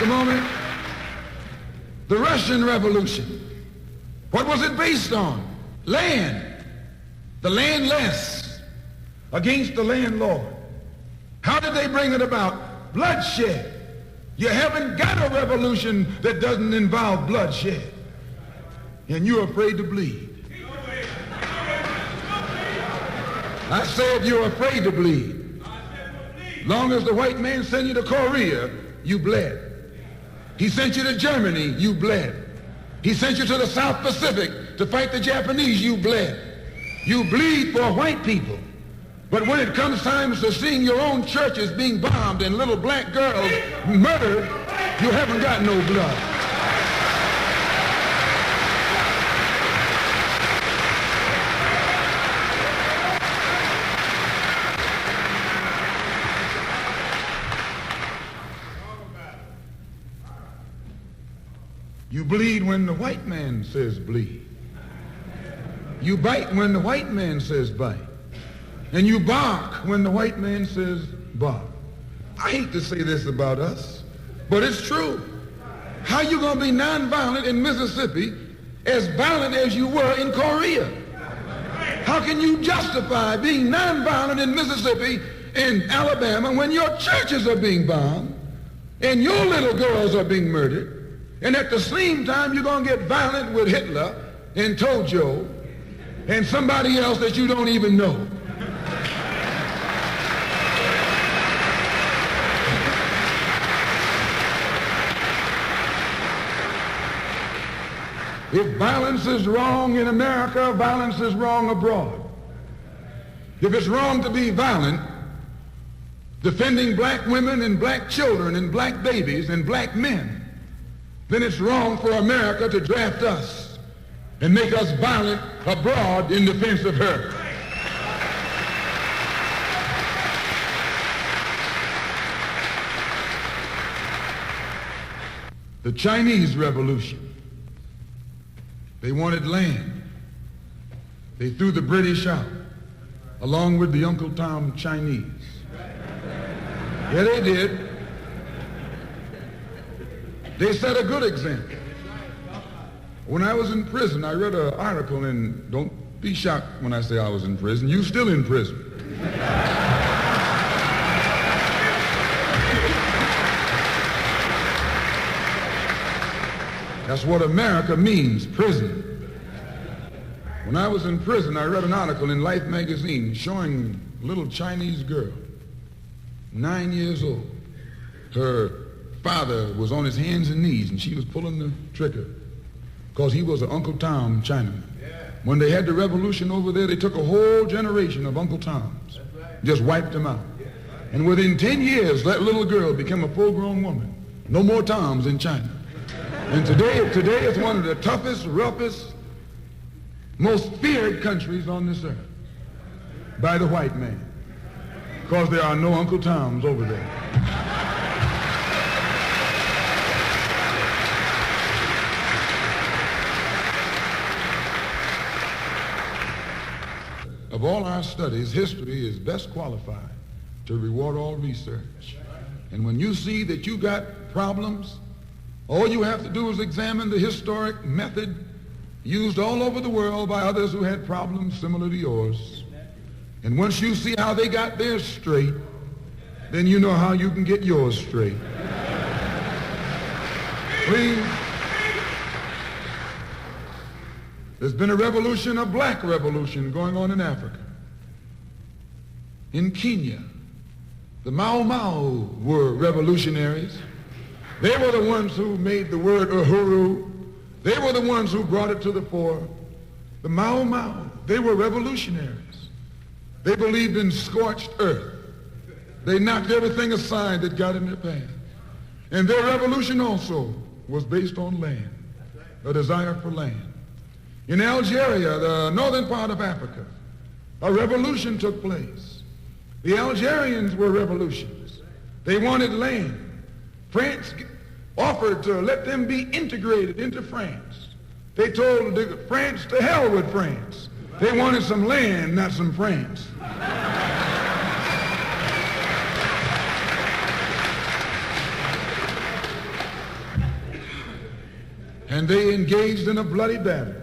a moment. The Russian Revolution. What was it based on? Land. The landless against the landlord. How did they bring it about? Bloodshed. You haven't got a revolution that doesn't involve bloodshed. And you're afraid to bleed. I said you're afraid to bleed. Long as the white man sent you to Korea, you bled. He sent you to Germany, you bled. He sent you to the South Pacific to fight the Japanese, you bled. You bleed for white people. But when it comes time to seeing your own churches being bombed and little black girls murdered, you haven't got no blood. You bleed when the white man says bleed. You bite when the white man says bite. And you bark when the white man says bark. I hate to say this about us, but it's true. How you going to be nonviolent in Mississippi as violent as you were in Korea? How can you justify being nonviolent in Mississippi and Alabama when your churches are being bombed and your little girls are being murdered? And at the same time, you're going to get violent with Hitler and Tojo and somebody else that you don't even know. If violence is wrong in America, violence is wrong abroad. If it's wrong to be violent, defending black women and black children and black babies and black men, then it's wrong for America to draft us and make us violent abroad in defense of her. The Chinese Revolution. They wanted land. They threw the British out, along with the Uncle Tom Chinese. Yeah, they did. They set a good example. When I was in prison, I read an article, and don't be shocked when I say I was in prison. You're still in prison. That's what America means, prison. When I was in prison, I read an article in Life magazine showing a little Chinese girl, 9 years old. Her father was on his hands and knees, and she was pulling the trigger because he was an Uncle Tom Chinaman. When they had the revolution over there, they took a whole generation of Uncle Toms, just wiped them out. And within 10 years, that little girl became a full-grown woman. No more Toms in China. And today it's one of the toughest, roughest, most feared countries on this earth by the white man, because there are no Uncle Toms over there. Of all our studies, history is best qualified to reward all research. And when you see that you got problems, all you have to do is examine the historic method used all over the world by others who had problems similar to yours. And once you see how they got theirs straight, then you know how you can get yours straight. Please. There's been a revolution, a black revolution going on in Africa. In Kenya, the Mau Mau were revolutionaries. They were the ones who made the word uhuru. They were the ones who brought it to the fore. The Mau Mau, they were revolutionaries. They believed in scorched earth. They knocked everything aside that got in their path. And their revolution also was based on land, a desire for land. In Algeria, the northern part of Africa, a revolution took place. The Algerians were revolutionists. They wanted land. France offered to let them be integrated into France. They told France to hell with France. They wanted some land, not some France. and they engaged in a bloody battle.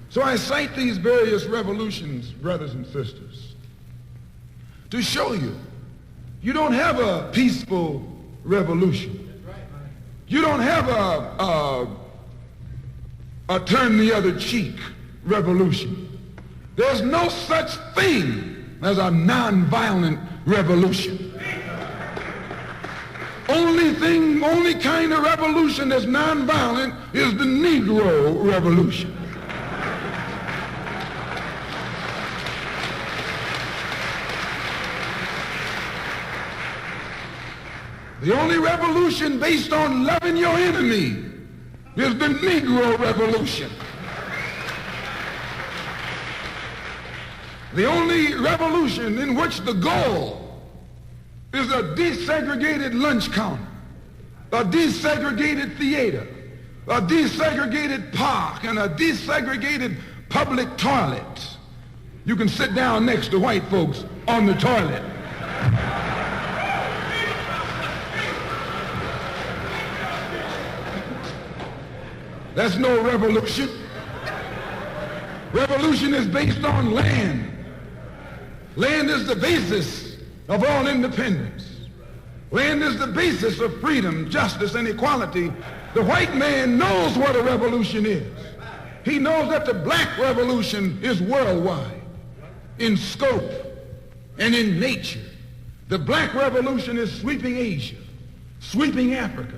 So I cite these various revolutions, brothers and sisters, to show you, you don't have a peaceful revolution. You don't have a turn the other cheek revolution. There's no such thing as a nonviolent revolution. Only kind of revolution that's nonviolent is the Negro revolution. The only revolution based on loving your enemy is the Negro revolution. The only revolution in which the goal is a desegregated lunch counter, a desegregated theater, a desegregated park, and a desegregated public toilet. You can sit down next to white folks on the toilet. That's no revolution. Revolution is based on land. Land is the basis of all independence. Land is the basis of freedom, justice, and equality. The white man knows what a revolution is. He knows that the black revolution is worldwide in scope and in nature. The black revolution is sweeping Asia, sweeping Africa.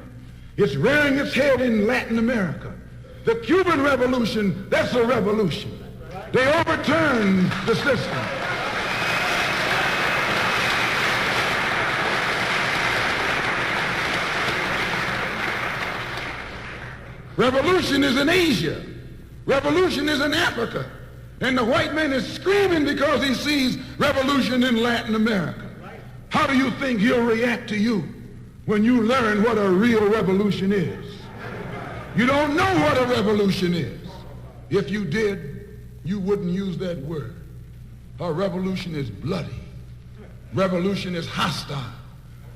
It's rearing its head in Latin America. The Cuban Revolution, that's a revolution. They overturned the system. Revolution is in Asia. Revolution is in Africa. And the white man is screaming because he sees revolution in Latin America. How do you think he'll react to you when you learn what a real revolution is? You don't know what a revolution is. If you did, you wouldn't use that word. A revolution is bloody. Revolution is hostile.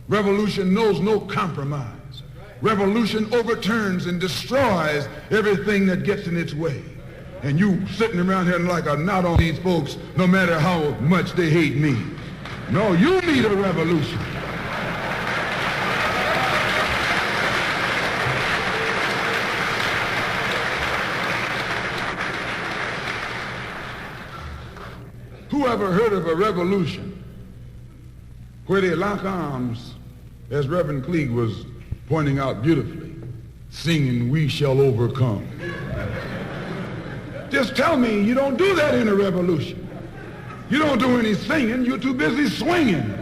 Revolution knows no compromise. Revolution overturns and destroys everything that gets in its way. And you sitting around here like a knot on these folks, no matter how much they hate me. No, you need a revolution. Who ever heard of a revolution where they lock arms, as Reverend Cleage was pointing out beautifully, singing, "We shall overcome"? Just tell me you don't do that in a revolution. You don't do any singing, you're too busy swinging.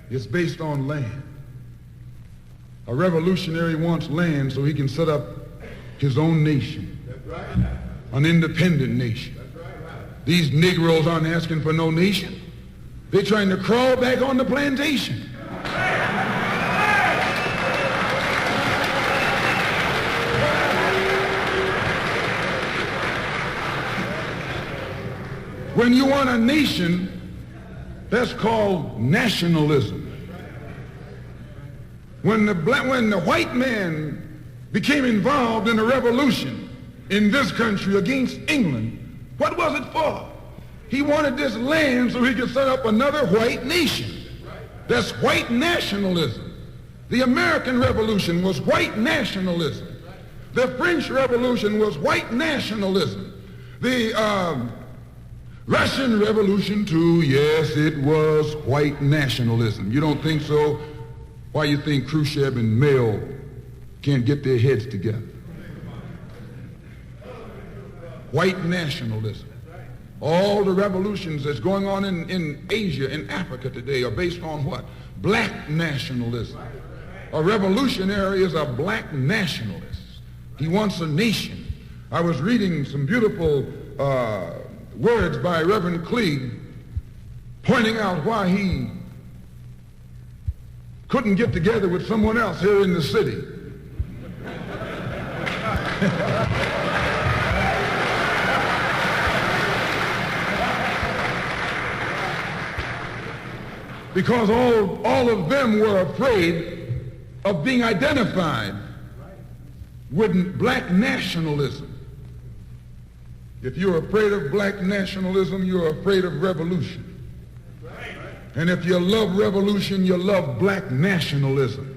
It's based on land. A revolutionary wants land so he can set up his own nation, an independent nation. These Negroes aren't asking for no nation. They're trying to crawl back on the plantation. When you want a nation, that's called nationalism. When the white man became involved in a revolution in this country against England, what was it for? He wanted this land so he could set up another white nation. That's white nationalism. The American Revolution was white nationalism. The French Revolution was white nationalism. The Russian Revolution too, yes, it was white nationalism. You don't think so? Why you think Khrushchev and Mao can't get their heads together? White nationalism. All the revolutions that's going on in Asia, in Africa today are based on what? Black nationalism. A revolutionary is a black nationalist. He wants a nation. I was reading some beautiful words by Reverend Cleage pointing out why he couldn't get together with someone else here in the city. because all of them were afraid of being identified with black nationalism. If you're afraid of black nationalism, you're afraid of revolution. And if you love revolution, you love black nationalism.